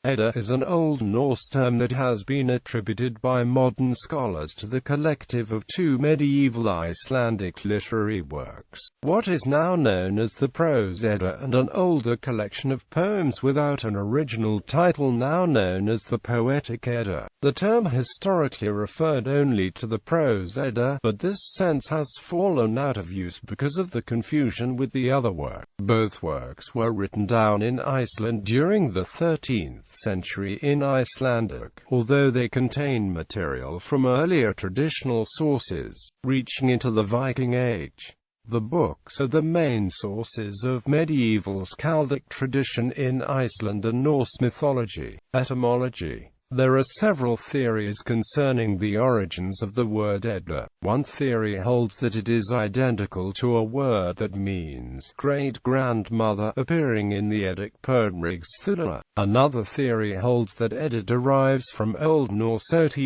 Edda is an Old Norse term that has been attributed by modern scholars to the collective of two medieval Icelandic literary works, what is now known as the Prose Edda, and an older collection of poems without an original title now known as the Poetic Edda. The term historically referred only to the Prose Edda, but this sense has fallen out of use because of the confusion with the other work. Both works were written down in Iceland during the 13th century in Icelandic, although they contain material from earlier traditional sources, reaching into the Viking Age. The books are the main sources of medieval skaldic tradition in Iceland and Norse mythology. Etymology. There are several theories concerning the origins of the word Edda. One theory holds that it is identical to a word that means great-grandmother, appearing in the Eddic poem Rigsthulla. Another theory holds that Edda derives from Old Norse oth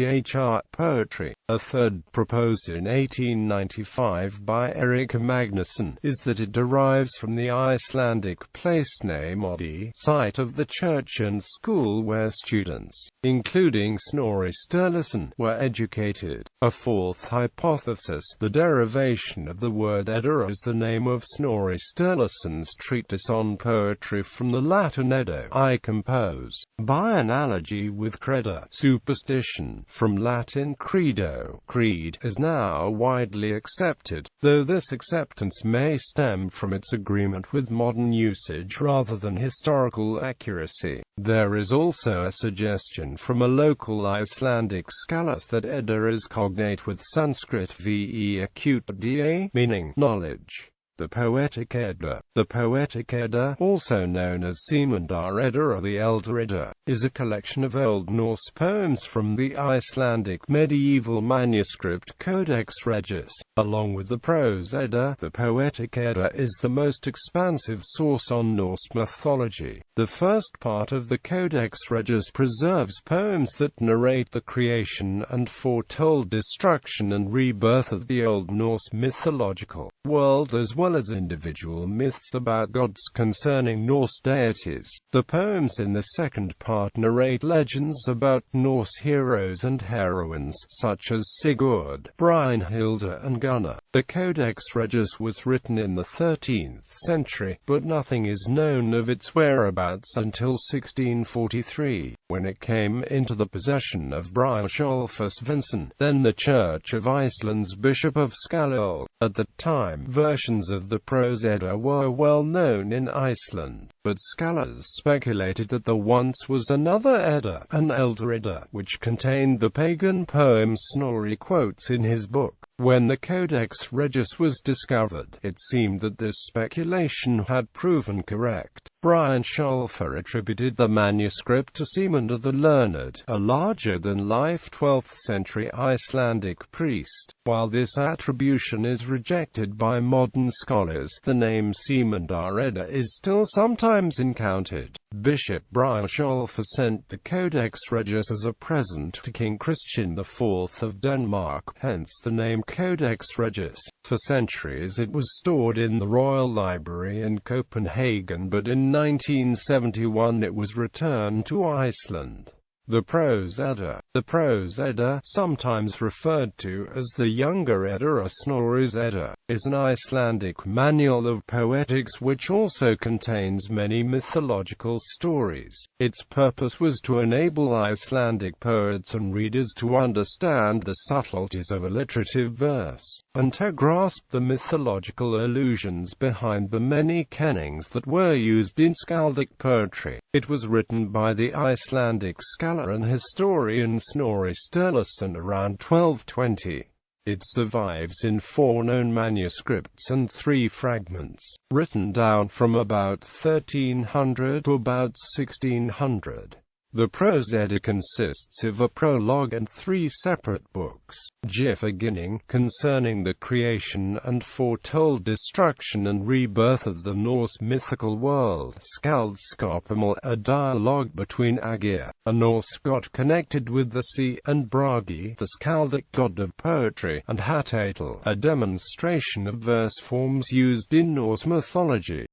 poetry. A third, proposed in 1895 by Erik Magnusson, is that it derives from the Icelandic place name Oddi, site of the church and school where students, including Snorri Sturluson, were educated. A fourth hypothesis, the derivation of the word Edda as the name of Snorri Sturluson's treatise on poetry from the Latin Eddo, I compose, by analogy with creda, superstition, from Latin credo, creed, is now widely accepted, though this acceptance may stem from its agreement with modern usage rather than historical accuracy. There is also a suggestion from a local Icelandic scholar that Edda is cognate with Sanskrit ve acute da, meaning knowledge. The Poetic Edda. The Poetic Edda, also known as Símundar Edda or the Elder Edda, is a collection of Old Norse poems from the Icelandic medieval manuscript Codex Regius. Along with the Prose Edda, the Poetic Edda is the most expansive source on Norse mythology. The first part of the Codex Regius preserves poems that narrate the creation and foretold destruction and rebirth of the Old Norse mythological world, as well as individual myths about gods concerning Norse deities. The poems in the second part narrate legends about Norse heroes and heroines, such as Sigurd, Brynhilde and Gunnar. The Codex Regius was written in the 13th century, but nothing is known of its whereabouts until 1643, when it came into the possession of Brynjolfur Sveinsson, then the Church of Iceland's Bishop of Skalol. At the time, versions of the Prose Edda were well known in Iceland, but scholars speculated that there once was another Edda, an Elder Edda, which contained the pagan poems Snorri quotes in his book. When the Codex Regius was discovered, it seemed that this speculation had proven correct. Brynjolfur attributed the manuscript to Símundar the Learned, a larger-than-life 12th-century Icelandic priest. While this attribution is rejected by modern scholars, the name Símundar Edda is still sometimes encountered. Bishop Brynjolfur sent the Codex Regius as a present to King Christian IV of Denmark, hence the name Codex Regius. For centuries it was stored in the Royal Library in Copenhagen, but in 1971 it was returned to Iceland. The Prose Edda. The Prose Edda, sometimes referred to as the Younger Edda or Snorri's Edda, is an Icelandic manual of poetics which also contains many mythological stories. Its purpose was to enable Icelandic poets and readers to understand the subtleties of alliterative verse, and to grasp the mythological allusions behind the many kennings that were used in skaldic poetry. It was written by the Icelandic scholar and historian Snorri Sturluson around 1220. It survives in 4 known manuscripts and 3 fragments, written down from about 1300 to about 1600. The Prose Edda consists of a prologue and 3 separate books. Beginning, concerning the creation and foretold destruction and rebirth of the Norse mythical world. Skaldskaparmál, a dialogue between Agir, a Norse god connected with the sea, and Bragi, the skaldic god of poetry, and Hatatal, a demonstration of verse forms used in Norse mythology.